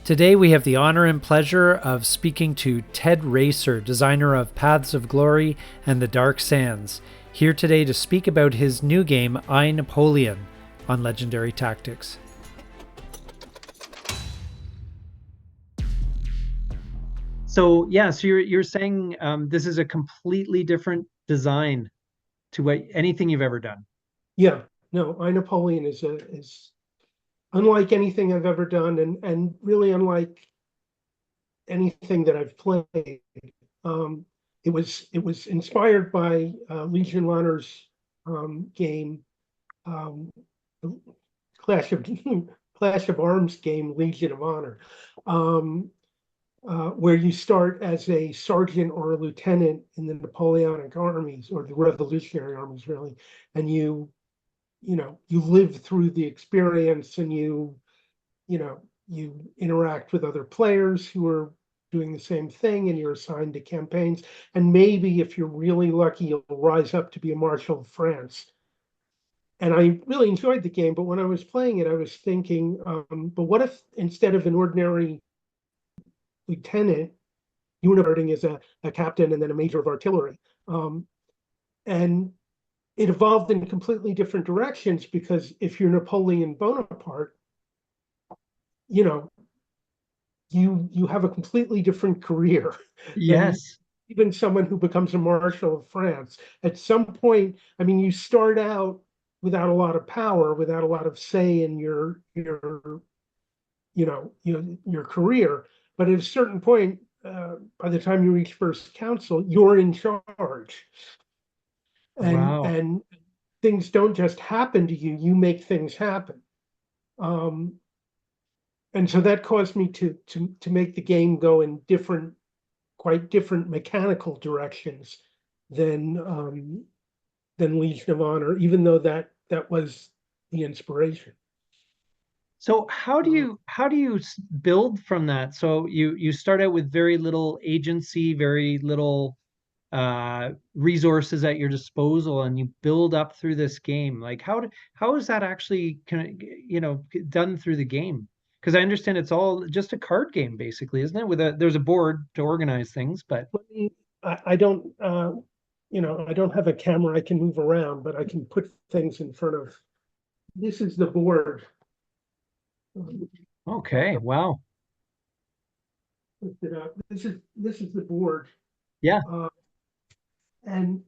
Today we have the honor and pleasure of speaking to Ted Raicer, designer of Paths of Glory and the Dark Sands, here today to speak about his new game, I, Napoleon, on Legendary Tactics. So you're saying this is a completely different design to anything you've ever done. Yeah, no, I, Napoleon is unlike anything I've ever done, and really unlike anything that I've played. It was inspired by Legion of Honor's game, um, Clash of Clash of Arms game, Legion of Honor, um, where you start as a sergeant or a lieutenant in the Napoleonic armies or the Revolutionary armies, really, and you live through the experience, and you interact with other players who are doing the same thing, and you're assigned to campaigns, and maybe if you're really lucky you'll rise up to be a Marshal of France. And I really enjoyed the game, but when I was playing it I was thinking, but what if instead of an ordinary lieutenant you were starting as a captain and then a major of artillery, and it evolved in completely different directions, because if you're Napoleon Bonaparte, you know, you have a completely different career than Yes. even someone who becomes a Marshal of France. At some point, I mean, you start out without a lot of power, without a lot of say in your career, but at a certain point, by the time you reach first council, you're in charge, and Wow. and things don't just happen to you, you make things happen. Um, and so that caused me to make the game go in quite different mechanical directions than Legion of Honor, even though that was the inspiration. So how do you build from that? So you start out with very little agency, very little resources at your disposal, and you build up through this game. Like how is that actually done through the game? Because I understand it's all just a card game, basically, isn't it? There's a board to organize things, but Let me, I don't, I don't have a camera I can move around, but I can put things in front of. This is the board. okay, wow, Lift it up. This is the board, yeah, uh, and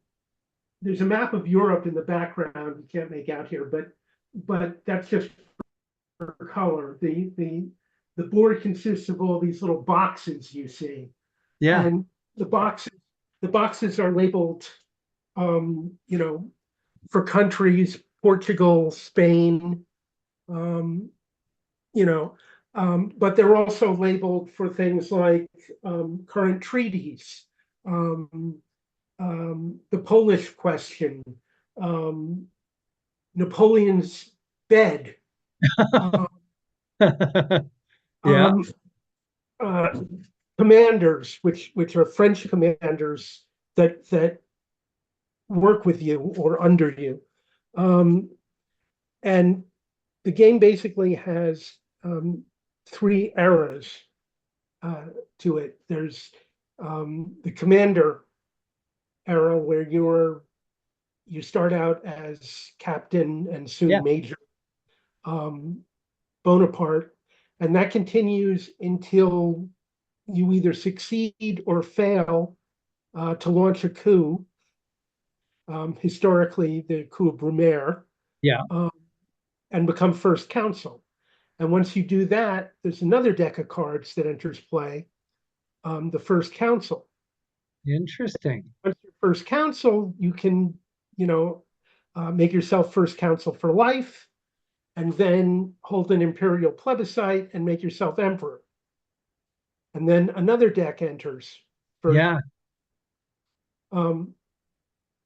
there's a map of Europe in the background. You can't make out here, but that's just for color. The board consists of all these little boxes you see, yeah. and the boxes are labeled, for countries: Portugal, Spain, um, but they're also labeled for things like current treaties, um, the Polish question, um, Napoleon's bed, uh, Yeah, um, uh, commanders, which are French commanders that work with you or under you, um, and the game basically has three eras uh, to it. There's the commander era, where you start out as captain and yeah. soon major, um, Bonaparte, and that continues until you either succeed or fail to launch a coup. Historically, the coup of Brumaire, Yeah. um, and become first consul. And once you do that, there's another deck of cards that enters play, the first council. Interesting. Once you're first council, you can, you know, make yourself first council for life, and then hold an imperial plebiscite and make yourself emperor. And then another deck enters for, Yeah. um,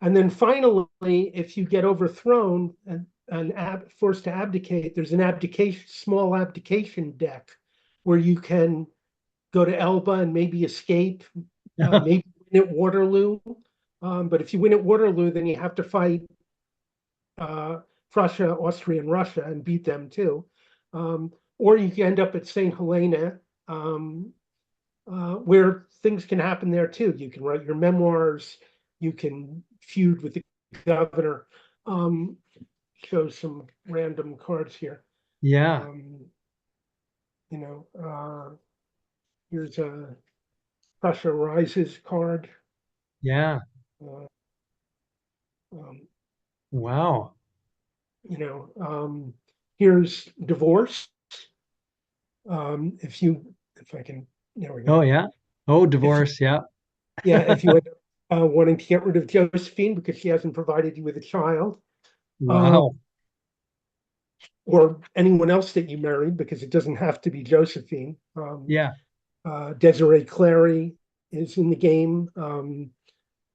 and then finally, if you get overthrown and forced to abdicate, there's an small abdication deck where you can go to Elba and maybe escape, maybe win at Waterloo. But if you win at Waterloo, then you have to fight Prussia, Austria, and Russia and beat them too. Or you can end up at St. Helena where things can happen there too. You can write your memoirs, you can feud with the governor. Um, Show some random cards here. Yeah. Um, you know, here's a Prussia Rises card. Yeah. Uh, um, Wow. you know, here's divorce. If I can, there we Oh go. yeah. Oh, If divorce. Yeah. Yeah, if you end up wanting to get rid of Josephine because she hasn't provided you with a child, uh, Wow. or anyone else that you married, because it doesn't have to be Josephine. Yeah. Desiree Clary is in the game.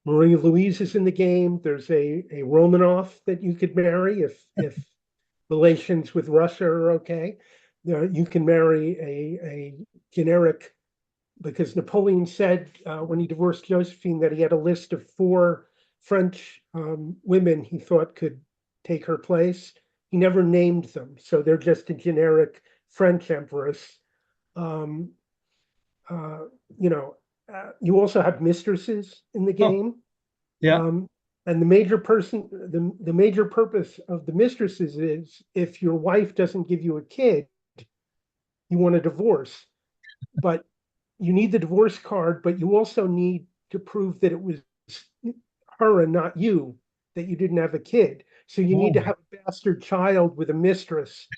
Marie Louise is in the game. There's a Romanov that you could marry if relations with Russia are okay. There, you can marry a generic, because Napoleon said when he divorced Josephine that he had a list of 4 French women he thought could take her place. He never named them, so they're just a generic French empress. Um, uh, you know, you also have mistresses in the Oh, game, yeah. um, and the major purpose of the mistresses is if your wife doesn't give you a kid, you want a divorce. But you need the divorce card, but you also need to prove that it was her and not you, that you didn't have a kid. So you Oh need to my. have a bastard child with a mistress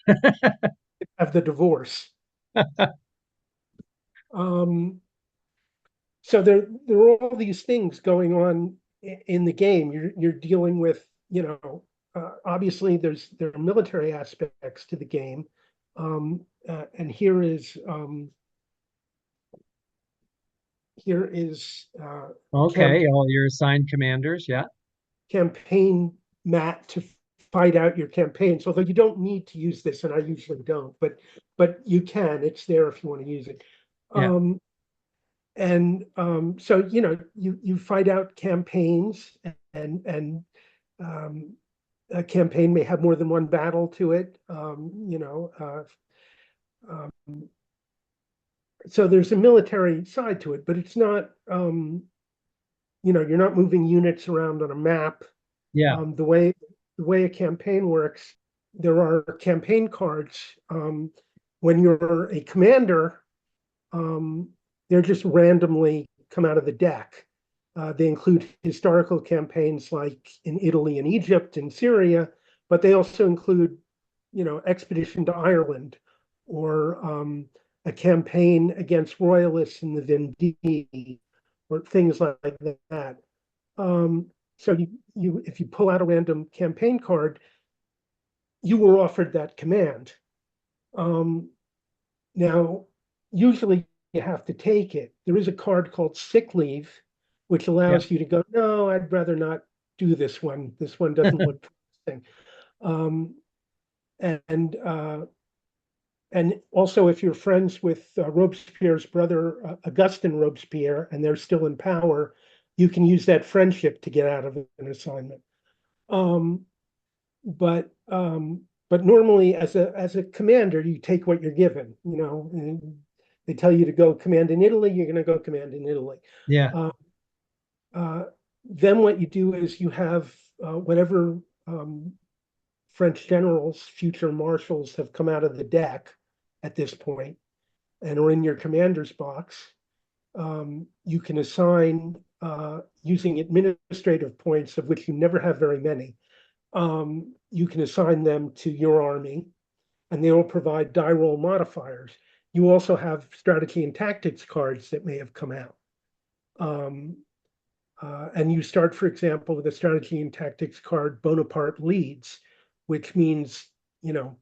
of the divorce. Um, so there are all these things going on in the game. You're dealing with, obviously there are military aspects to the game. And here is camp Okay. All your assigned commanders. Yeah. campaign mat to fight out your campaigns. Although you don't need to use this, and I usually don't, but you can. It's there if you want to use it. Yeah. Um, so you fight out campaigns, and a campaign may have more than one battle to it. Um, so there's a military side to it, but it's not. You're not moving units around on a map. Yeah. The way a campaign works, there are campaign cards. When you're a commander, um, they're just randomly come out of the deck. They include historical campaigns like in Italy and Egypt and Syria, but they also include, expedition to Ireland, or a campaign against royalists in the Vendee, or things like that. So if you pull out a random campaign card, you were offered that command. Um, Now, usually you have to take it. There is a card called sick leave, which Yeah. allows you to go, no, I'd rather not do this one. This one doesn't look promising. Um, and and also, if you're friends with Robespierre's brother, Augustin Robespierre, and they're still in power, you can use that friendship to get out of an assignment. Um, but normally, as a commander, you take what you're given. They tell you to go command in Italy, you're going to go command in Italy. Yeah. Uh, uh, then what you do is you have whatever French generals, future marshals, have come out of the deck at this point and are in your commander's box. You can assign, using administrative points, of which you never have very many. You can assign them to your army, and they will provide die roll modifiers. You also have strategy and tactics cards that may have come out. Um, and you start, for example, with a strategy and tactics card, Bonaparte leads, which means, you know,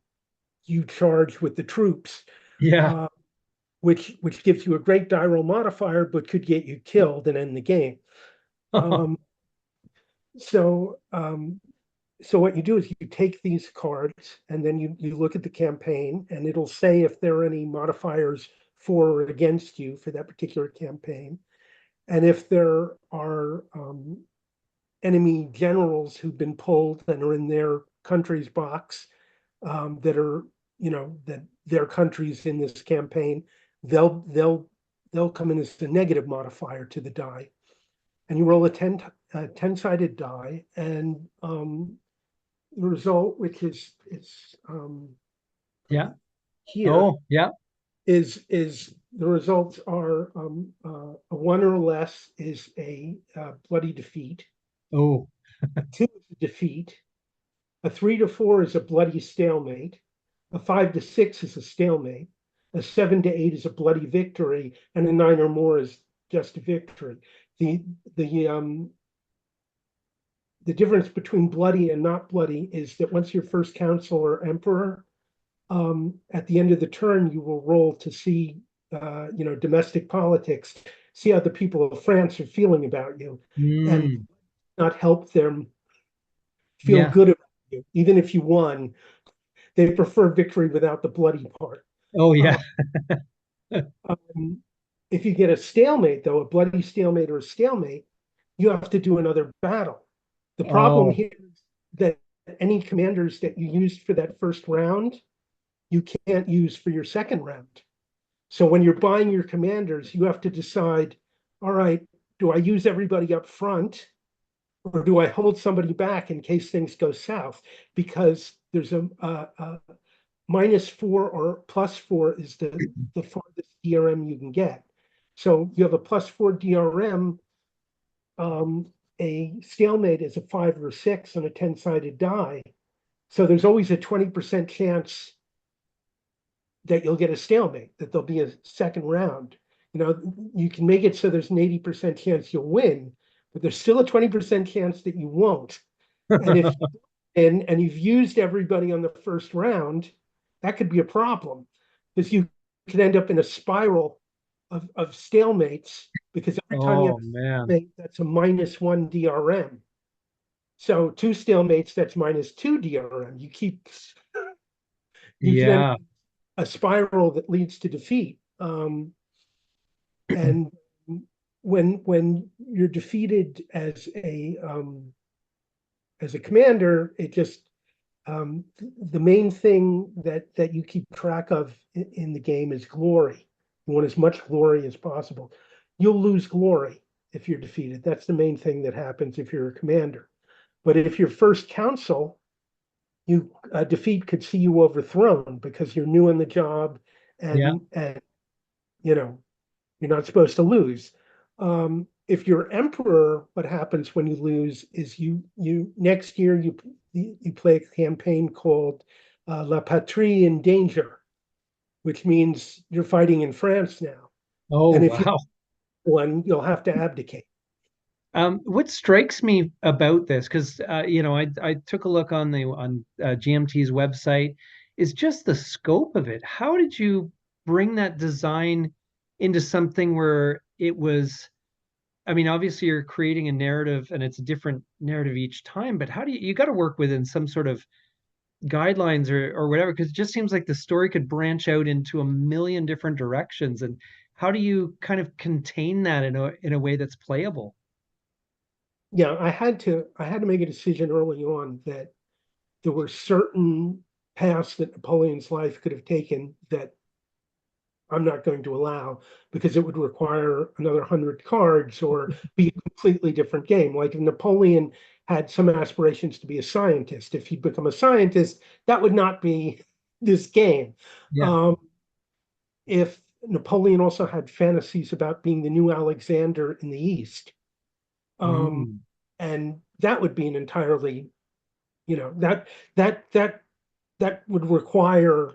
you charge with the troops, Yeah. uh, which gives you a great die roll modifier, but could get you killed and end the game. Um, so so what you do is you take these cards and then you look at the campaign, and it'll say if there are any modifiers for or against you for that particular campaign. And if there are enemy generals who've been pulled and are in their country's box, that are, that their country's in this campaign, they'll they'll they'll come in as the negative modifier to the die, and you roll a 10-sided die, and the result, which is Yeah. here, Oh, yeah. is the results are a 1 or less is a bloody defeat, Oh, 2 is a defeat, a 3 to 4 is a bloody stalemate, a 5 to 6 is a stalemate, a 7 to 8 is a bloody victory, and a 9 or more is just a victory. The the um the difference between bloody and not bloody is that once you're first consul or emperor, at the end of the turn, you will roll to see, domestic politics, see how the people of France are feeling about you, and mm, not help them feel yeah. good about you. Even if you won, they prefer victory without the bloody part. Oh, Uh, yeah. um, if you get a stalemate, though, a bloody stalemate or a stalemate, you have to do another battle. The problem Oh, here is that any commanders that you used for that first round, you can't use for your second round. So when you're buying your commanders, you have to decide, all right, do I use everybody up front, or do I hold somebody back in case things go south? Because there's a -4 or +4 is the farthest DRM you can get. So you have a +4 DRM, a stalemate is a 5 or 6 on a 10-sided die. So there's always a 20% chance that you'll get a stalemate, that there'll be a second round. You can make it so there's an 80% chance you'll win, but there's still a 20% chance that you won't. And if and you've used everybody on the first round, that could be a problem, because you could end up in a spiral of stalemates, because every time you have oh, a man. stalemate, that's a -1 DRM. So 2 stalemates, that's -2 DRM. You can end up Yeah. a spiral that leads to defeat. And when you're defeated as a commander, it just the main thing that you keep track of in the game is glory. You want as much glory as possible. You'll lose glory if you're defeated. That's the main thing that happens if you're a commander. But if you're first council, you defeat could see you overthrown because you're new on the job, Yeah. and you know you're not supposed to lose. If you're emperor, what happens when you lose is you next year you play a campaign called La Patrie in Danger, which means you're fighting in France now. Oh, And if you wow. won, you'll have to abdicate. What strikes me about this, because I took a look on the on GMT's website, is just the scope of it. How did you bring that design into something where it was? I mean, obviously you're creating a narrative, and it's a different narrative each time. But how do you got to work within some sort of guidelines or whatever? Because it just seems like the story could branch out into a million different directions. And how do you kind of contain that in a way that's playable? Yeah, I had to make a decision early on that there were certain paths that Napoleon's life could have taken that I'm not going to allow, because it would require another 100 cards or be a completely different game. Like if Napoleon had some aspirations to be a scientist, if he'd become a scientist, that would not be this game. Yeah. Um, if Napoleon also had fantasies about being the new Alexander in the East, um, Mm. and that would be an entirely, that that would require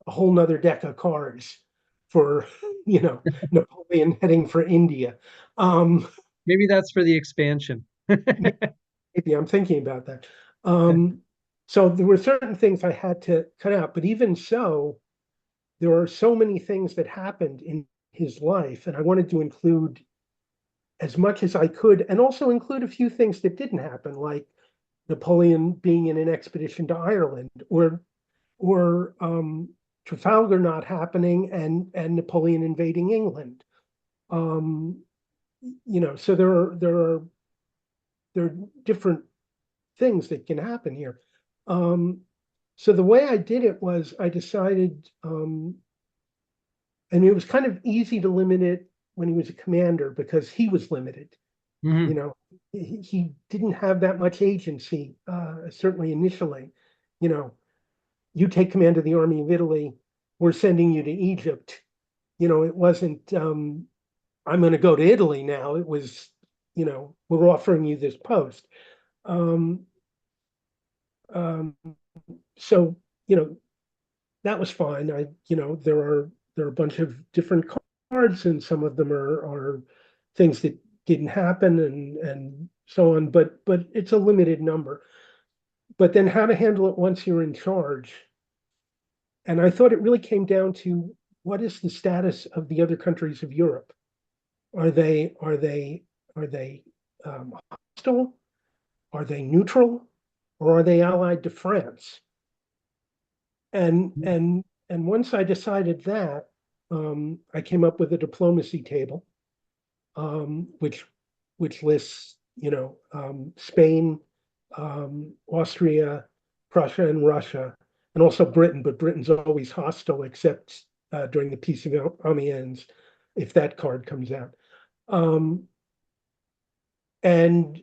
a whole nother deck of cards for Napoleon heading for India. Um, Maybe that's for the expansion. Maybe I'm thinking about that. Um, so there were certain things I had to cut out, but even so, there are so many things that happened in his life, and I wanted to include as much as I could, and also include a few things that didn't happen, like Napoleon being in an expedition to Ireland, or Trafalgar not happening, and Napoleon invading England. Um, so there are different things that can happen here. So the way I did it was I decided, and it was kind of easy to limit it when he was a commander because he was limited. You Hmm. know, he didn't have that much agency, certainly initially. You know, you take command of the army of Italy, we're sending you to Egypt. You know, it wasn't, I'm going to go to Italy now. It was, you know, we're offering you this post. Um, um, so, you know, that was fine. You know, there are a bunch of different cards, and some of them are things that didn't happen, and so on. But it's a limited number. But then how to handle it once you're in charge. And I thought it really came down to what is the status of the other countries of Europe? Are they hostile? Are they neutral? Or are they allied to France? And once I decided that, I came up with a diplomacy table, which lists, you know, Spain, Austria, Prussia, and Russia, and also Britain. But Britain's always hostile, except during the Peace of Amiens, if that card comes out. Um, and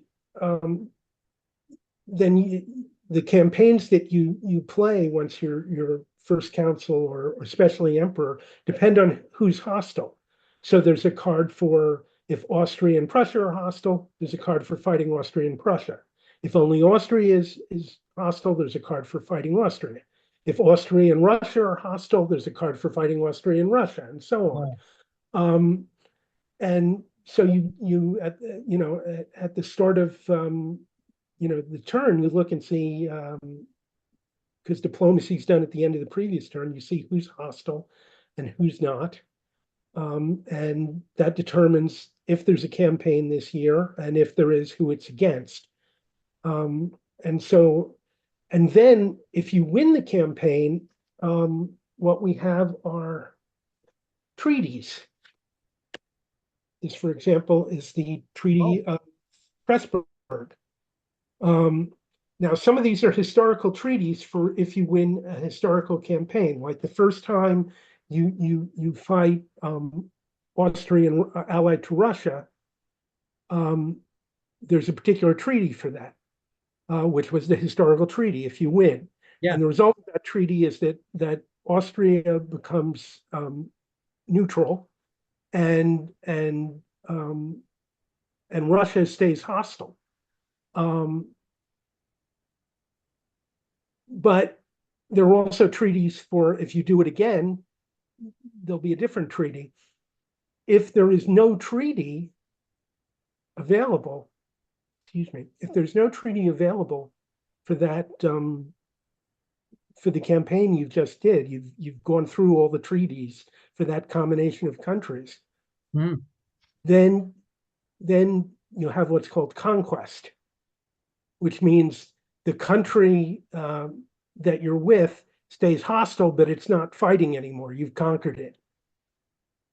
then the campaigns that you play once you're first consul or especially emperor depend on who's hostile. So there's a card for if Austria and Prussia are hostile, there's a card for fighting Austria and Prussia. If only Austria is hostile, there's a card for fighting Austria. If Austria and Russia are hostile, there's a card for fighting Austria and Russia, and so on. Wow. And so you at you know at the start of you know the turn, you look and see because diplomacy is done at the end of the previous turn. You see who's hostile and who's not, and that determines if there's a campaign this year, and if there is, who it's against. Um, and so, and then if you win the campaign, what we have are treaties. This, for example, is the Oh, Treaty of Pressburg. Um, Now, some of these are historical treaties for if you win a historical campaign. Like the first time you fight Austrian allied to Russia, um, there's a particular treaty for that, which was the historical treaty. If you win, yeah. and the result of that treaty is that Austria becomes neutral, and and um, and Russia stays hostile. Um, but there are also treaties for if you do it again, there'll be a different treaty. If there is no treaty available, excuse me, if there's no treaty available for that for the campaign you just did, you've gone through all the treaties for that combination of countries, Mm. then you have what's called conquest, which means the country that you're with stays hostile, but it's not fighting anymore. You've conquered it.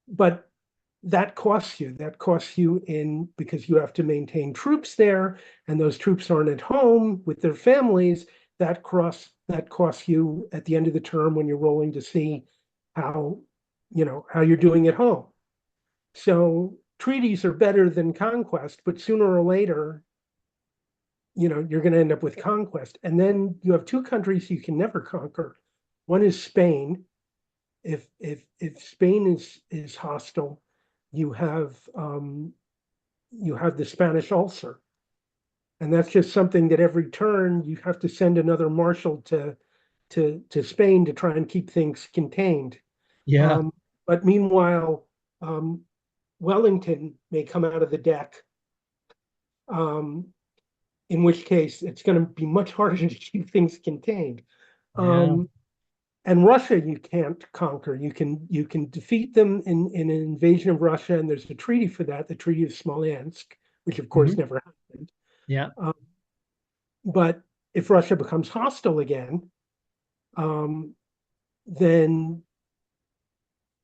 But that costs you. That costs you in because you have to maintain troops there, and those troops aren't at home with their families. That costs you at the end of the term when you're rolling to see how how you're doing at home. So treaties are better than conquest, but sooner or later, you're going to end up with conquest. And then you have two countries you can never conquer. One is Spain. If Spain is hostile, you have the Spanish ulcer, and that's just something that every turn you have to send another marshal to Spain to try and keep things contained. Yeah. Um, but meanwhile, um, Wellington may come out of the deck, um, in which case it's going to be much harder to keep things contained. Yeah. Um, and Russia you can't conquer. You can defeat them in an invasion of Russia, and there's a treaty for that, the Treaty of Smolensk, which of course Hmm. never happened. Yeah. Um, but if Russia becomes hostile again, um, then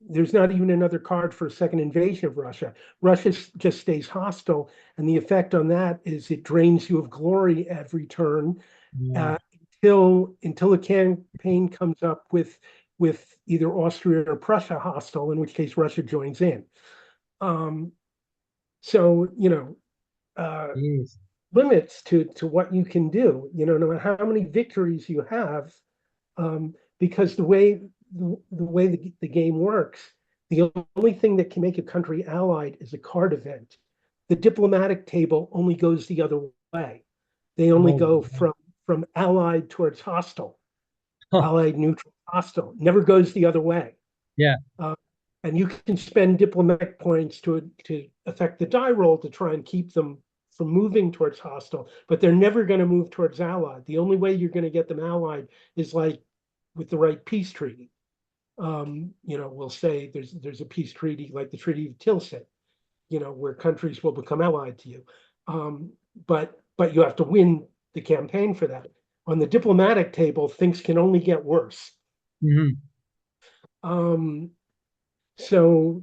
there's not even another card for a second invasion of Russia. Russia just stays hostile, and the effect on that is it drains you of glory every turn Mm. uh, until a campaign comes up with with either Austria or Prussia hostile, in which case Russia joins in. Um, so, Jeez. limits to what you can do, no matter how many victories you have, because the way the game works, the only thing that can make a country allied is a card event. The diplomatic table only goes the other way. They only Oh, go from allied towards hostile, allied, neutral, hostile. Never goes the other way. yeah. Uh, and you can spend diplomatic points to affect the die roll to try and keep them from moving towards hostile, but they're never going to move towards allied. The only way you're going to get them allied is like with the right peace treaty. We'll say there's a peace treaty like the Treaty of Tilsit, where countries will become allied to you. But you have to win the campaign for that. On the diplomatic table, things can only get worse. Hmm. Um, so,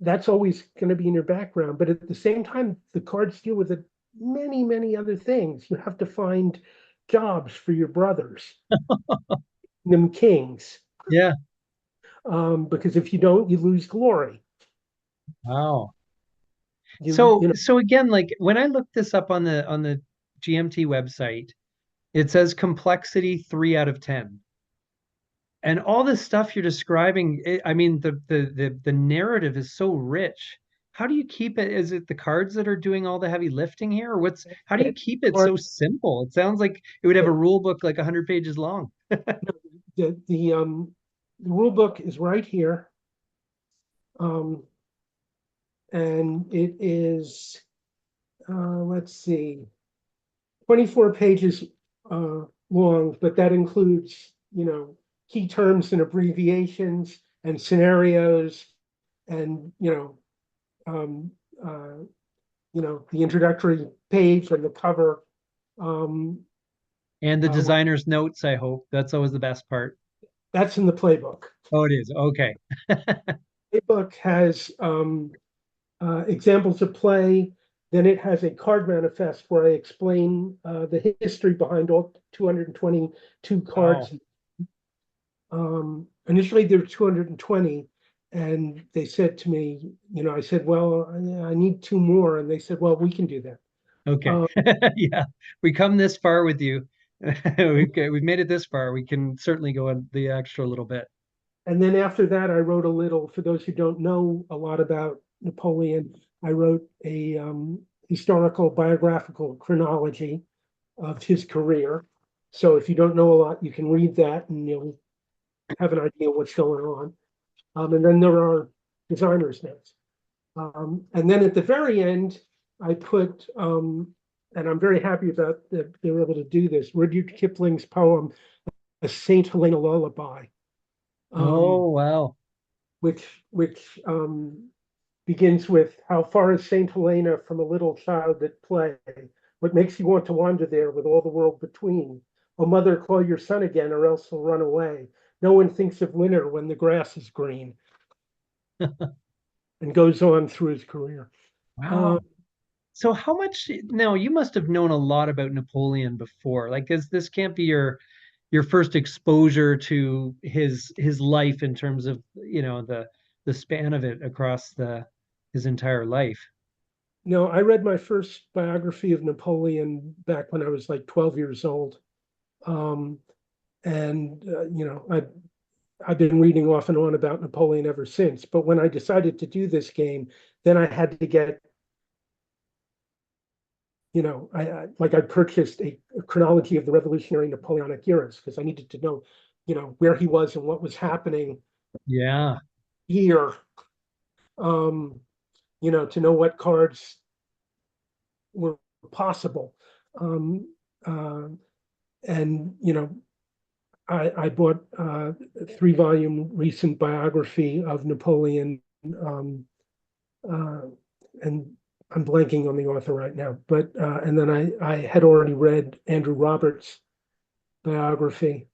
that's always going to be in your background. But at the same time, the cards deal with many, many other things. You have to find jobs for your brothers, them kings, Yeah. because if you don't, you lose glory. Wow. You, So you know, so again, like when I looked this up on the GMT website, it says complexity 3 out of 10. And all this stuff you're describing, I mean, the narrative is so rich. How do you keep it? Is it the cards that are doing all the heavy lifting here? Or how do you that keep it card, so simple? It sounds like it would have a that, rule book like 100 pages long. the rule book is right here. Um, and it is, let's see, 24 pages long, but that includes, key terms and abbreviations and scenarios and, um, uh, the introductory page and the cover. Um, And the um, designer's notes, I hope. That's always the best part. that's in the playbook. Oh, it is. Okay. Playbook has examples of play. Then it has a card manifest where I explain the history behind all 222 cards. Wow. Initially, there were 220, and they said to me, I said, well, I need two more. And they said, well, we can do that. Okay. Um, Yeah. We come this far with you. We've made it this far. We can certainly go on the extra little bit. and then after that, I wrote a little, for those who don't know a lot about Napoleon, I wrote a historical biographical chronology of his career. So if you don't know a lot, you can read that and you'll have an idea what's going on. And then there are designer's notes. And then at the very end, I put, and I'm very happy about that they were able to do this, Rudyard Kipling's poem, A Saint Helena Lullaby, Oh, wow. which begins with, how far is Saint Helena from a little child at play? What makes you want to wander there with all the world between? Oh, mother, call your son again, or else he'll run away. No one thinks of winter when the grass is green, and goes on through his career. Uh, Wow. So how much now you must have known a lot about Napoleon before. Like this can't be your first exposure to his life in terms of, the span of it across the his entire life. no, I read my first biography of Napoleon back when I was like 12 years old. Um, and, I've been reading off and on about Napoleon ever since. But when I decided to do this game, then I had to get, I purchased a chronology of the revolutionary Napoleonic eras because I needed to know, where he was and what was happening Yeah. here, to know what cards were possible. Um, uh, and, I bought a 3-volume recent biography of Napoleon, uh, and I'm blanking on the author right now, but and then I had already read Andrew Roberts' biography,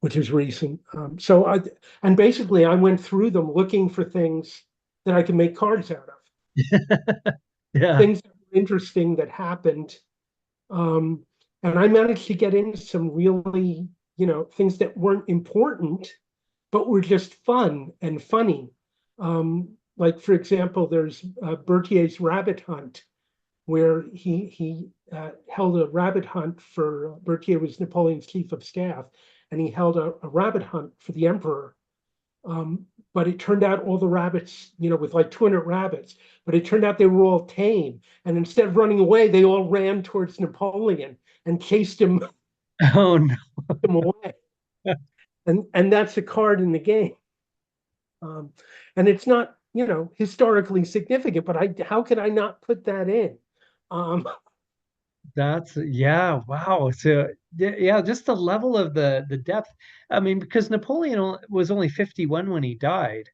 which is recent. And basically I went through them looking for things that I could make cards out of, Yeah. things that were interesting that happened. And I managed to get into some really things that weren't important, but were just fun and funny. Like, for example, there's Berthier's rabbit hunt, where he held a rabbit hunt for Berthier was Napoleon's chief of staff, and he held a rabbit hunt for the emperor. But it turned out all the rabbits, with like 200 rabbits, but it turned out they were all tame. And instead of running away, they all ran towards Napoleon and chased him, Oh no. him away. And that's a card in the game. And it's not, historically significant, but how could I not put that in? Um, That's yeah, wow. So yeah, just the level of the depth. I mean, because Napoleon was only 51 when he died.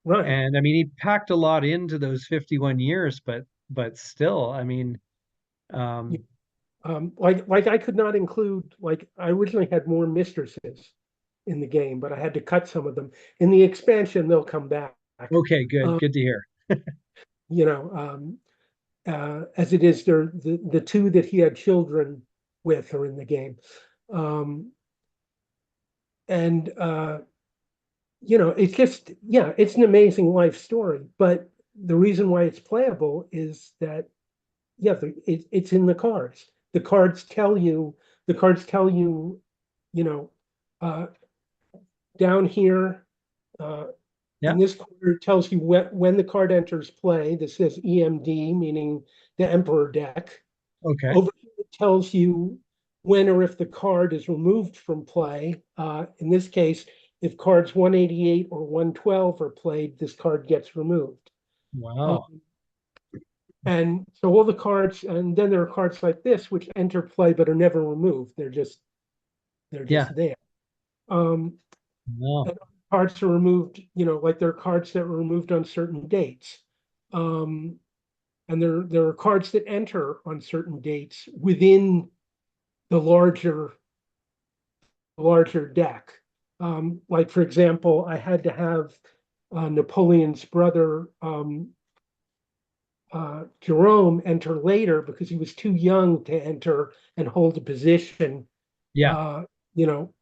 right. And I mean, he packed a lot into those 51 years, but still, I mean, um, Like I could not include, like, I originally had more mistresses in the game, but I had to cut some of them. In the expansion, they'll come back. okay, good, Um, good to hear. you know, as it is, the two that he had children with are in the game. Um, and it's just, yeah, it's an amazing life story. But the reason why it's playable is that, yeah, it's in the cards. The cards tell you, the cards tell you, you know, uh, down here, uh, in Yeah, this corner, it tells you when the card enters play. This says EMD, meaning the Emperor deck. okay. Over here, it tells you when or if the card is removed from play. In this case, if cards 188 or 112 are played, this card gets removed. Wow. Um, and so all the cards, and then there are cards like this, which enter play but are never removed. They're Yeah. just there. Um, Wow. and cards are removed, like there are cards that were removed on certain dates. Um, and there are cards that enter on certain dates within the larger deck. Like, for example, I had to have Napoleon's brother, Jerome, enter later because he was too young to enter and hold a position, Yeah. uh,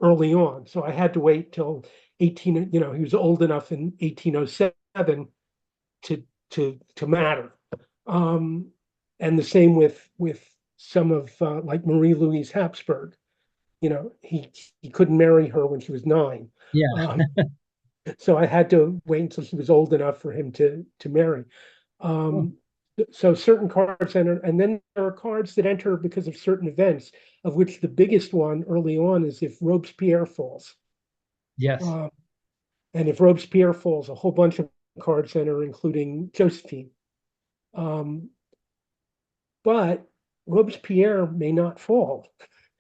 early on. So I had to wait till 18, he was old enough in 1807 to matter. Um, and the same with some of like Marie Louise Habsburg. He couldn't marry her when she was 9. Yeah. Um, so I had to wait until she was old enough for him to marry. Oh, Um, so certain cards enter, and then there are cards that enter because of certain events, of which the biggest one early on is if Robespierre falls. yes. Um, and if Robespierre falls, a whole bunch of cards enter, including Josephine. Um, but Robespierre may not fall.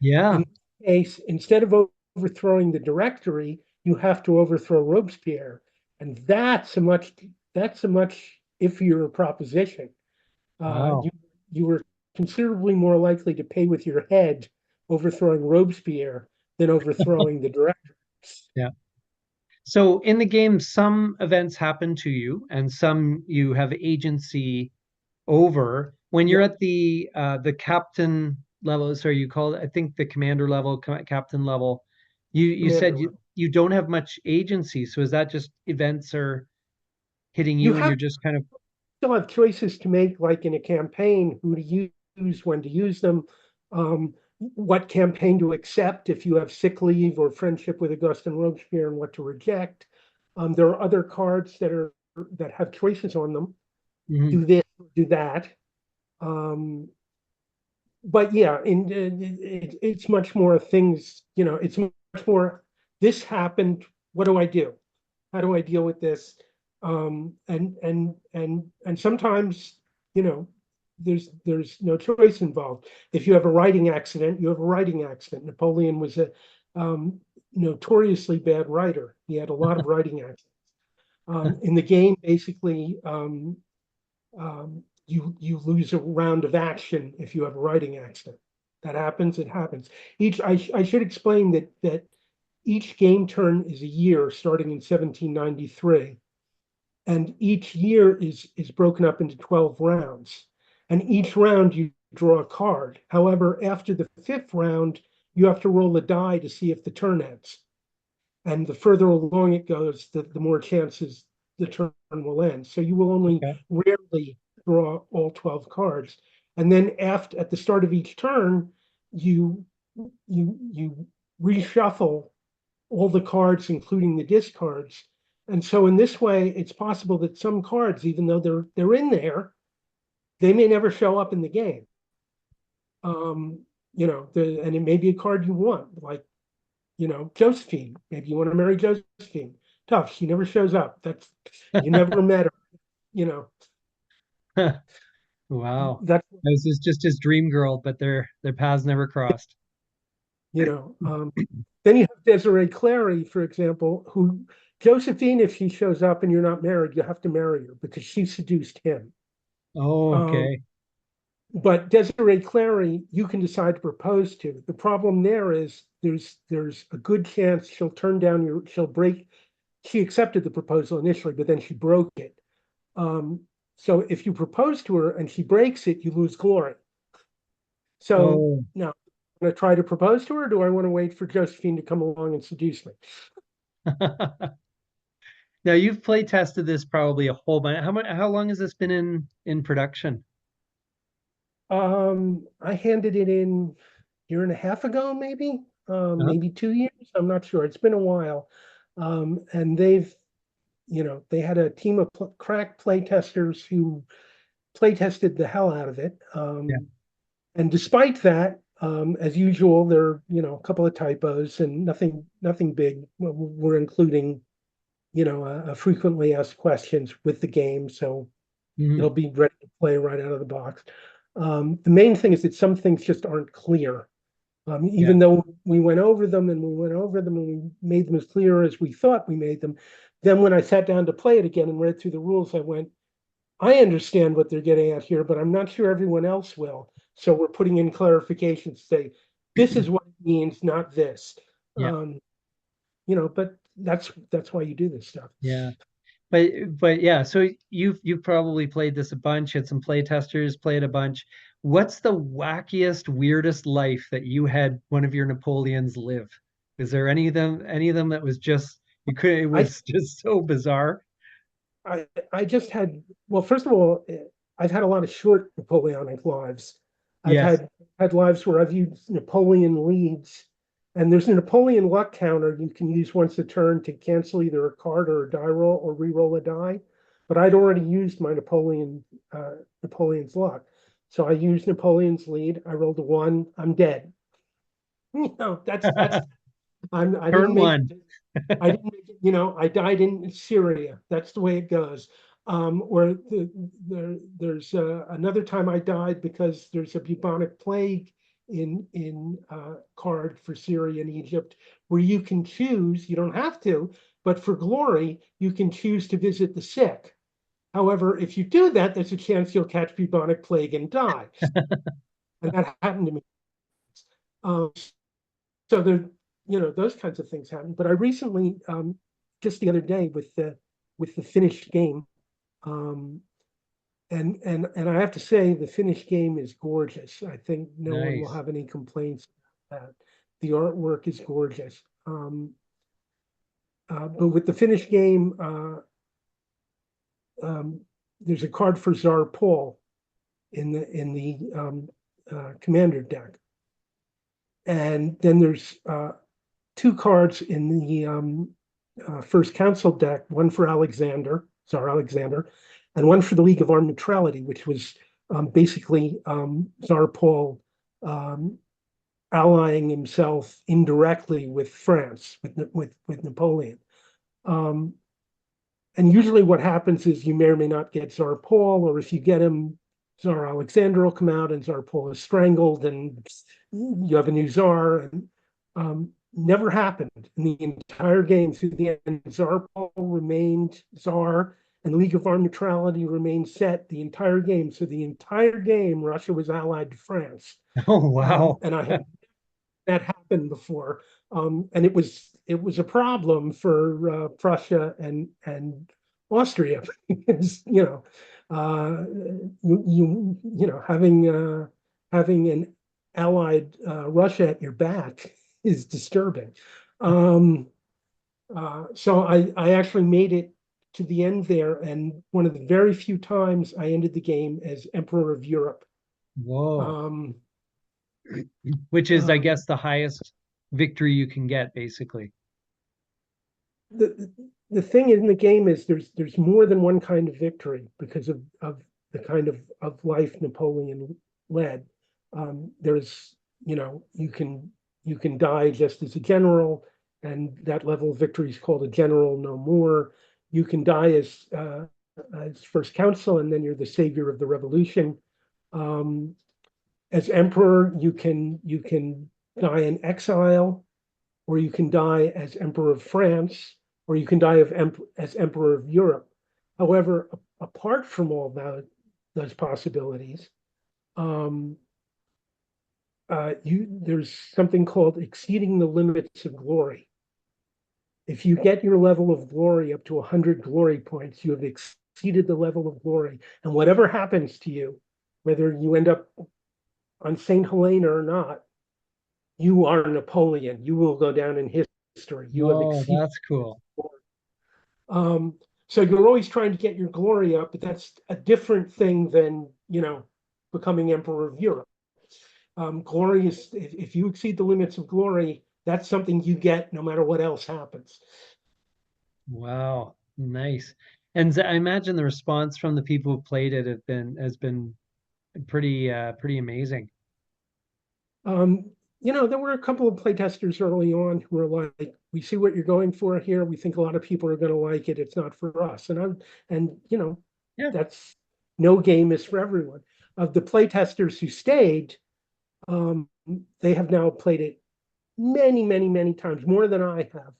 Yeah. In this case, instead of overthrowing the directory, you have to overthrow Robespierre, and that's a much iffier proposition. Uh, Wow. you you were considerably more likely to pay with your head overthrowing Robespierre than overthrowing the directory. Yeah. So in the game, some events happen to you, and some you have agency over. When you're Yeah, at the captain level, sorry, you call it, I think the commander level, captain level, you commander said level. you don't have much agency. So is that just events are hitting You you and have you're just kind of still have choices to make, like in a campaign, who to use, when to use them, what campaign to accept if you have sick leave or friendship with Augustin Robespierre, and what to reject. There are other cards that have choices on them. mhm. Do this, do that. But yeah, it's much more things. It's much more. This happened. What do I do? How do I deal with this? And sometimes, you know, there's no choice involved. If you have a writing accident, you have a writing accident. Napoleon was a notoriously bad writer. He had a lot of writing accidents. In the game, basically, you lose a round of action if you have a writing accident. That happens. It happens. I should explain that each game turn is a year starting in 1793, and each year is broken up into 12 rounds, and each round you draw a card. However, after the 5th round, you have to roll a die to see if the turn ends. And the further along it goes, the more chances the turn will end. So you will only Okay. rarely draw all 12 cards. And then at the start of each turn, you you reshuffle all the cards, including the discards. And so in this way, it's possible that some cards, even though they're in there, they may never show up in the game. And it may be a card you want, like Josephine. Maybe you want to marry Josephine. Tough. She never shows up. You never met her. You know, Wow. that's This is just his dream girl, but their paths never crossed. you know. Then you have Desiree Clary, for example, who Josephine, if she shows up and you're not married, you have to marry her because she seduced him. Oh, Um, okay. but Desiree Clary, you can decide to propose to. The problem there is there's a good chance she'll break. She accepted the proposal initially, but then she broke it. So if you propose to her and she breaks it, you lose glory. So Oh. now, I'm going to try to propose to her, or do I want to wait for Josephine to come along and seduce me? Now you've play tested this probably a whole bunch. How long has this been in production? I handed it in a year and a half ago, maybe, Uh-huh. maybe 2 years. I'm not sure. It's been a while. And they had a team of crack play testers who play tested the hell out of it. Yeah. And despite that, as usual, there are, a couple of typos and nothing big. We're including, frequently asked questions with the game. So Mhm. it'll be ready to play right out of the box. The main thing is that some things just aren't clear. Yeah. Even though we went over them and we made them as clear as we thought we made them, then when I sat down to play it again and read through the rules, I went, I understand what they're getting at here, but I'm not sure everyone else will. So we're putting in clarifications, say, this is what it means, not this. Yeah. Um, but that's why you do this stuff. Yeah. But yeah, so you've probably played this a bunch, had some play testers, played a bunch. What's the wackiest, weirdest life that you had one of your Napoleons live? Is there any of them that was just you could it I was just so bizarre? I just had, well, first of all, I've had a lot of short Napoleonic lives. I've Yes. had lives where I've used Napoleon leads, and there's a Napoleon luck counter you can use once a turn to cancel either a card or a die roll or re-roll a die. But I'd already used my Napoleon's luck. So I used Napoleon's lead. I rolled a one. I'm dead. That's I didn't Turn make one. it. I didn't make it, I died in Syria. That's the way it goes. Or there's another time I died because there's a bubonic plague in card for Syria and Egypt, where you can choose. You don't have to, but for glory, you can choose to visit the sick. However, if you do that, there's a chance you'll catch bubonic plague and die. And that happened to me. Um, so those kinds of things happen. But I recently, just the other day, with the finished game, um, and I have to say the finished game is gorgeous. I think no one will Nice. have any complaints about that. The artwork is gorgeous. But with the finished game, there's a card for Tsar Paul in the commander deck, and then there's two cards in the First Council deck, one for Tsar Alexander, and one for the League of Armed Neutrality, which was basically Tsar Paul um, allying himself indirectly with France, with Napoleon. Um, and usually what happens is you may or may not get Tsar Paul, or if you get him, Tsar Alexander will come out and Tsar Paul is strangled and you have a new Tsar. And never happened in the entire game through the end. Tsar Paul remained Tsar and the League of Armed Neutrality remained set the entire game. So the entire game, Russia was allied to France. Oh, wow. And I had that happened before. And it was a problem for Prussia and Austria because having an Allied Russia at your back is disturbing. Um, so I actually made it to the end there, and one of the very few times I ended the game as Emperor of Europe. Whoa. Um, Which is, I um, guess, the highest victory you can get, basically. the the thing in the game is there's more than one kind of victory because of the kind of life Napoleon led. There's, you can die just as a general, and that level of victory is called a general no more. You can die as first consul, and then you're the savior of the revolution. Um, as emperor, you can die in exile, or you can die as Emperor of France, or you can die as Emperor of Europe. However, apart from all those possibilities, um, there's something called exceeding the limits of glory. If you get your level of glory up to 100 glory points, you have exceeded the level of glory. And whatever happens to you, whether you end up on St. Helena or not, you are Napoleon. You will go down in history. You have Oh, exceeded. that's cool. Um, so you're always trying to get your glory up, but that's a different thing than, becoming emperor of Europe. Glory is, if you exceed the limits of glory, that's something you get no matter what else happens. Wow, nice. And I imagine the response from the people who played it has been pretty amazing. Um, there were a couple of playtesters early on who were like, "We see what you're going for here. We think a lot of people are going to like it. It's not for us." And Yeah, that's, no game is for everyone. Of the playtesters who stayed, um, they have now played it many, many, many times, more than I have,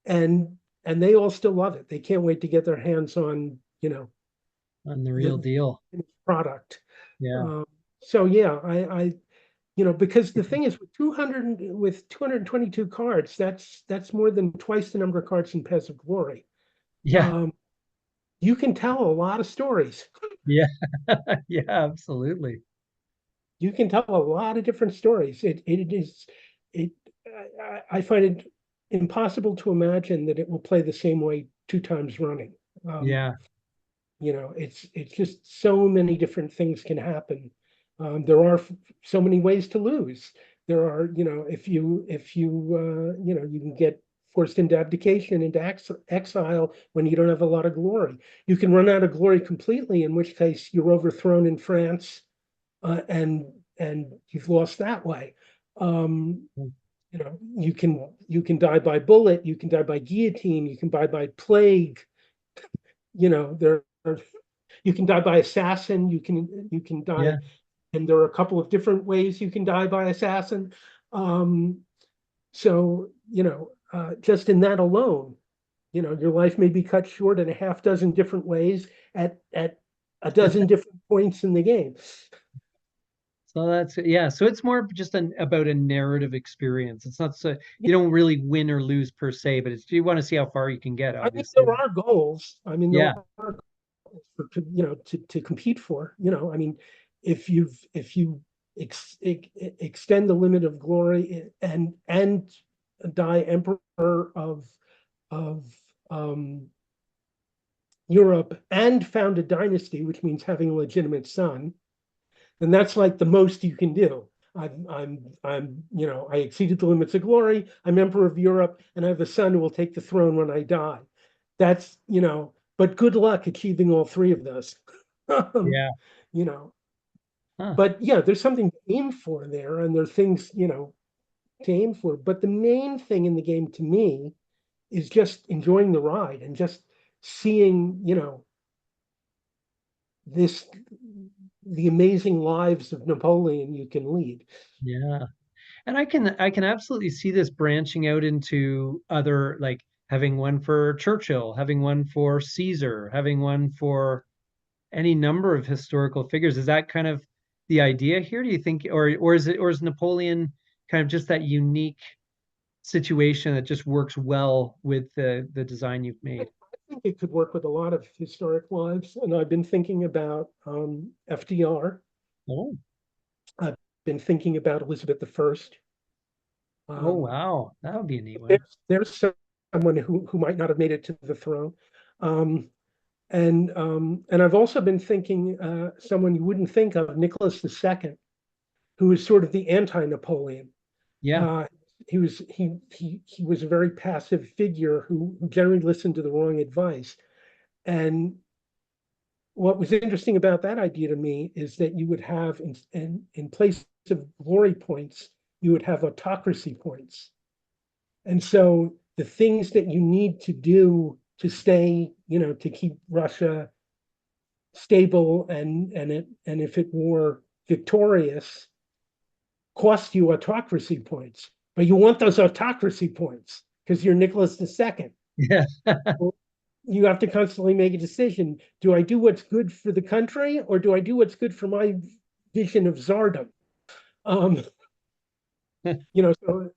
and and they all still love it. They can't wait to get their hands on, on the real the deal. product. Yeah. Um, so yeah, because the thing is, with 222 cards, that's more than twice the number of cards in Pez of Glory. Yeah. Um, you can tell a lot of stories. Yeah. Yeah, absolutely. You can tell a lot of different stories. It I find it impossible to imagine that it will play the same way two times running. Um, Yeah. it's just so many different things can happen. There are so many ways to lose. There are, if you can get forced into abdication, into exile when you don't have a lot of glory. You can run out of glory completely, in which case you're overthrown in France, and you've lost that way. Um, you can die by bullet, you can die by guillotine, you can die by plague. There are, you can die by assassin. You can die, Yeah. and there are a couple of different ways you can die by assassin. Um, so just in that alone, your life may be cut short in a half dozen different ways at a dozen different points in the game. So that's yeah. So it's more just about a narrative experience. It's not so Yeah, you don't really win or lose per se, but it's you want to see how far you can get, I mean, obviously. there are goals. I mean, there Yeah. are goals to compete for. I mean, if you extend the limit of glory and die emperor of um, Europe and found a dynasty, which means having a legitimate son, then that's like the most you can do. I exceeded the limits of glory. I'm emperor of Europe, and I have a son who will take the throne when I die. But good luck achieving all three of those. um, Yeah. you know, Huh. but yeah, there's something to aim for there, and there are things, to aim for. But the main thing in the game to me is just enjoying the ride and just seeing, this the amazing lives of Napoleon you can lead. Yeah. And I can absolutely see this branching out into other like having one for Churchill, having one for Caesar, having one for any number of historical figures. Is that kind of the idea here? Do you think, or is Napoleon kind of just that unique situation that just works well with the design you've I made? think it could work with a lot of historic lives, and I've been thinking about FDR. Oh, been thinking about Elizabeth I. Oh Um, wow, that would be a neat one. there's someone who might not have made it to the throne. Um, and I've also been thinking someone you wouldn't think of, Nicholas II, who is sort of the anti-Napoleon. Yeah, Uh, he was a very passive figure who generally listened to the wrong advice. And what was interesting about that idea to me is that you would have in place of glory points, you would have autocracy points. And so the things that you need to do to stay, to keep Russia stable and if it were victorious, cost you autocracy points. But you want those autocracy points because you're Nicholas II. yeah, Well, you have to constantly make a decision. Do I do what's good for the country or do I do what's good for my vision of czardom? Um,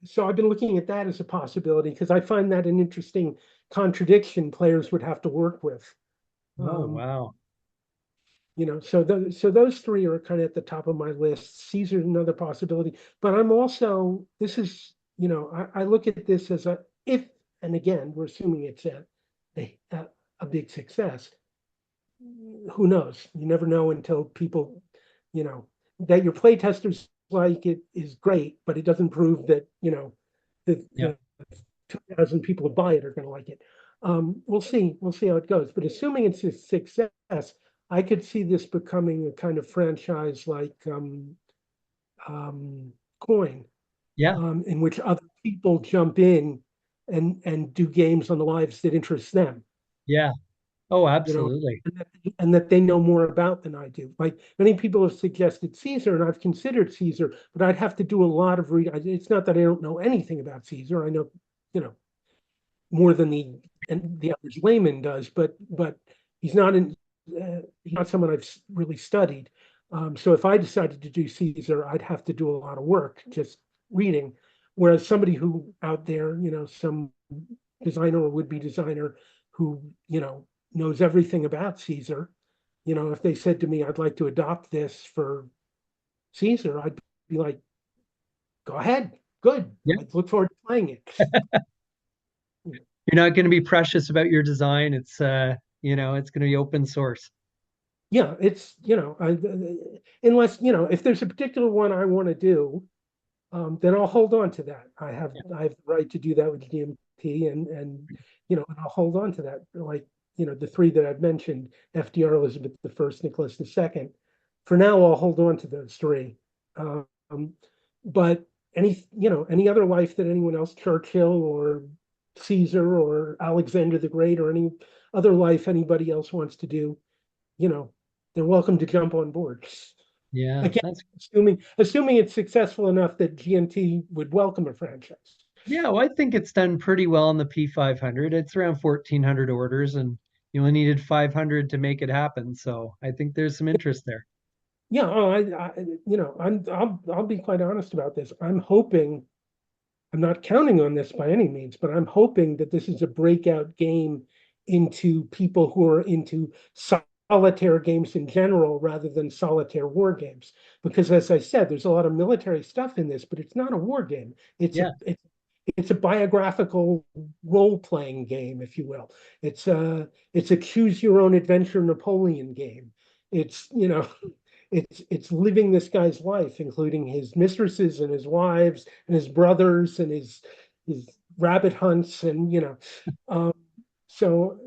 so I've been looking at that as a possibility because I find that an interesting contradiction players would have to work with. oh Um, wow, so those three are kind of at the top of my list. Caesar's another possibility, but I'm also this is I look at this as a if and again we're assuming it's a, a big success. Who knows? You never know until people, you know, that your playtesters like it is great, but it doesn't prove that yeah, the 2,000 people who buy it are going to like it. We'll see how it goes. But assuming it's a success, I could see this becoming a kind of franchise like Coin, yeah, in which other people jump in and do games on the lives that interest them. yeah. Oh, You know, absolutely. and that they know more about than I do. Like many people have suggested Caesar, and I've considered Caesar, but I'd have to do a lot of reading. It's not that I don't know anything about Caesar. I know, you know, more than the average layman does, but he's not he's not someone I've really studied. So if I decided to do Caesar, I'd have to do a lot of work just reading. Whereas somebody who out there, some designer or would-be designer who knows everything about Caesar, if they said to me, "I'd like to adopt this for Caesar," I'd be like, "Go ahead, good. Yeah. I look forward to playing it." You're not going to be precious about your design. It's going to be open source. Yeah, it's unless if there's a particular one I want to do, then I'll hold on to that. I have the right to do that with GMT, and I'll hold on to that. Like the three that I've mentioned: FDR, Elizabeth I, Nicholas II. For now, I'll hold on to those three. Um, but any other life that anyone else, Churchill or Caesar or Alexander the Great, or any other life anybody else wants to do, you know, they're welcome to jump on board. Yeah, Again, that's assuming it's successful enough that GMT would welcome a franchise. yeah. Well, I think it's done pretty well in the P500. It's around 1,400 orders, and you only needed 500 to make it happen. So I think there's some interest there. Yeah, oh, I'll be quite honest about this. I'm hoping, I'm not counting on this by any means, but I'm hoping that this is a breakout game into people who are into solitaire games in general rather than solitaire war games. Because as I said, there's a lot of military stuff in this, but it's not a war game. Yeah, It's a biographical role-playing game, if you will. It's a choose your own adventure Napoleon game. It's it's living this guy's life, including his mistresses and his wives and his brothers and his rabbit hunts and um, so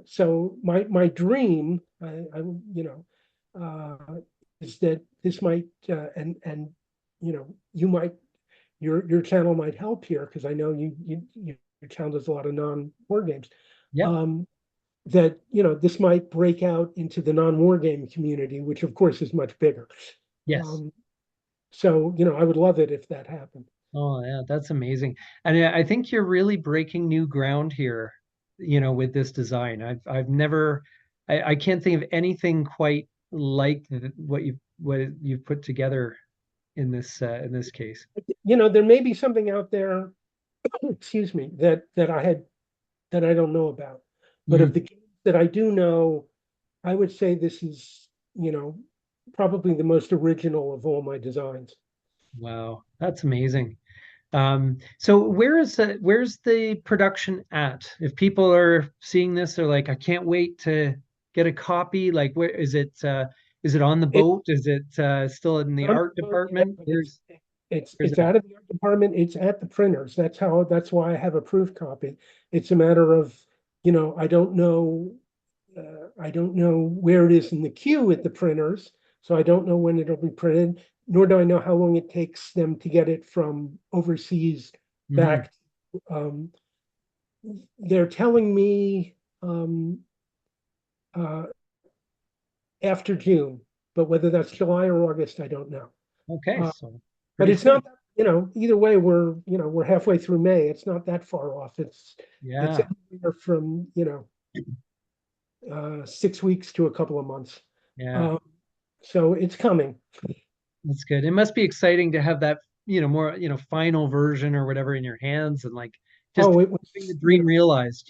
so my dream uh, is that this might and you might your channel might help here because I know your channel does a lot of non-war games. yeah, Um, that this might break out into the non-war game community, which of course is much bigger. yes. Um, so I would love it if that happened. Oh, yeah, that's amazing. And I think you're really breaking new ground here, with this design. I've never, I can't think of anything quite like what you've put together in this case. There may be something out there, excuse me, that I don't know about. But of Mm, the games that I do know, I would say this is, probably the most original of all my designs. Wow, that's amazing. So where's the production at? If people are seeing this, they're like, I can't wait to get a copy. Like, where is it on the It, boat? Is it still in the I'm art not yet, department? but Where's it's it at? out of the art department. It's at the printers. That's why I have a proof copy. It's a matter of, I don't know where it is in the queue at the printers, so I don't know when it'll be printed, nor do I know how long it takes them to get it from overseas Hmm. back. Um, they're telling me uh, after June, but whether that's July or August, I don't know. Okay, Uh, so but pretty it's soon. not, either way, we're halfway through May. It's not that far off. It's Yeah, anywhere from, 6 weeks to a couple of months. yeah, Um, so it's coming. that's good. It must be exciting to have that, more, final version or whatever in your hands and like just Oh, it having the was, dream realized.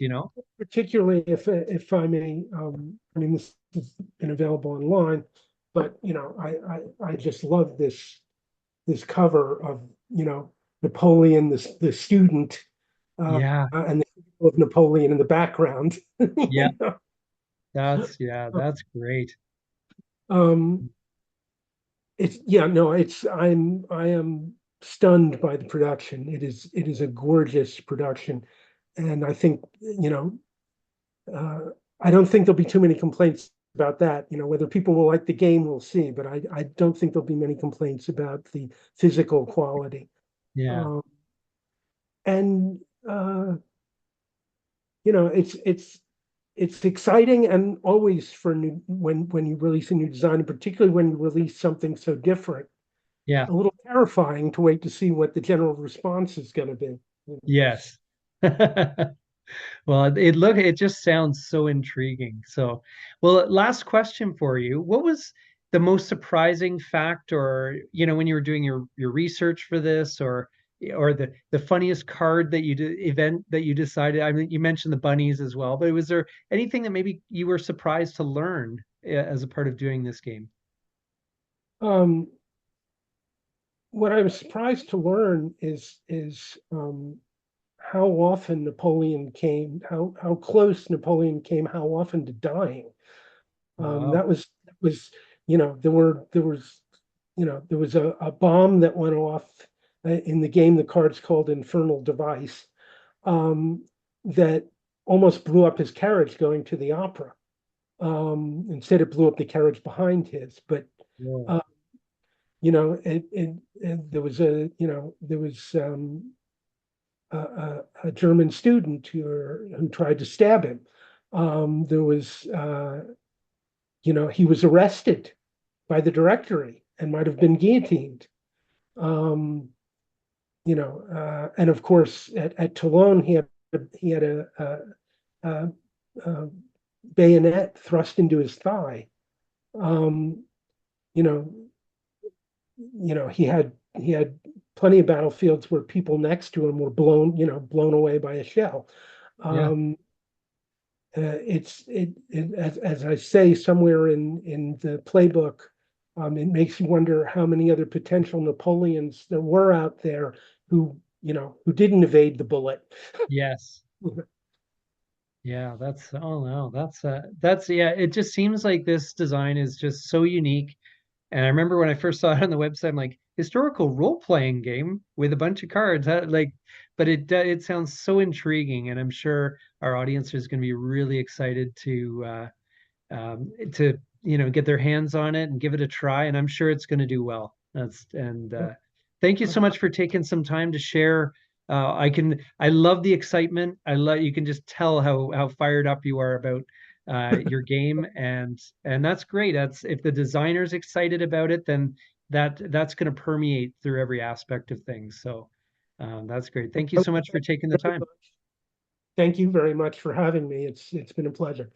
particularly if I may, I mean, this has been available online, but I just love this cover of, Napoleon, the student, Yeah, and the figure of Napoleon in the background. yeah, You know? that's great. Um, it's yeah, no, I am stunned by the production. It is a gorgeous production, and I think, I don't think there'll be too many complaints about that. Whether people will like the game, we'll see, but I don't think there'll be many complaints about the physical quality. Yeah, Um, and you know, it's exciting, and always for new when you release a new design, and particularly when you release something so different, yeah, a little terrifying to wait to see what the general response is going to be. yes. Well, it just sounds so intriguing. So, well, last question for you. What was the most surprising fact or, when you were doing your research for this or the funniest card that you did event that you decided? I mean, you mentioned the bunnies as well, but was there anything that maybe you were surprised to learn as a part of doing this game? Um, what I was surprised to learn is how often Napoleon came, how close Napoleon came, how often to dying. Wow. That was there was a bomb that went off in the game. The card's called Infernal Device, um, that almost blew up his carriage going to the opera. Instead, it blew up the carriage behind his. But Whoa. uh, there was a German student who tried to stab him. There was he was arrested by the directory and might have been guillotined. Um, and of course at Toulon he had a, a bayonet thrust into his thigh. Um, you know, he had plenty of battlefields where people next to him were blown away by a shell. Yeah. Um, as I say somewhere in the playbook, it makes you wonder how many other potential Napoleons there were out there who didn't evade the bullet. Yes. Yeah, oh no, that's yeah, it just seems like this design is just so unique. And I remember when I first saw it on the website, I'm like, historical role-playing game with a bunch of cards. But it sounds so intriguing, and I'm sure our audience is going to be really excited to get their hands on it and give it a try. And I'm sure it's going to do well. Thank you so much for taking some time to share. I love the excitement. You can just tell how fired up you are about your game, and that's great. That's if the designer's excited about it, then that's going to permeate through every aspect of things. So that's great. Thank you so much for taking the time. Thank you very much for having me. It's been a pleasure.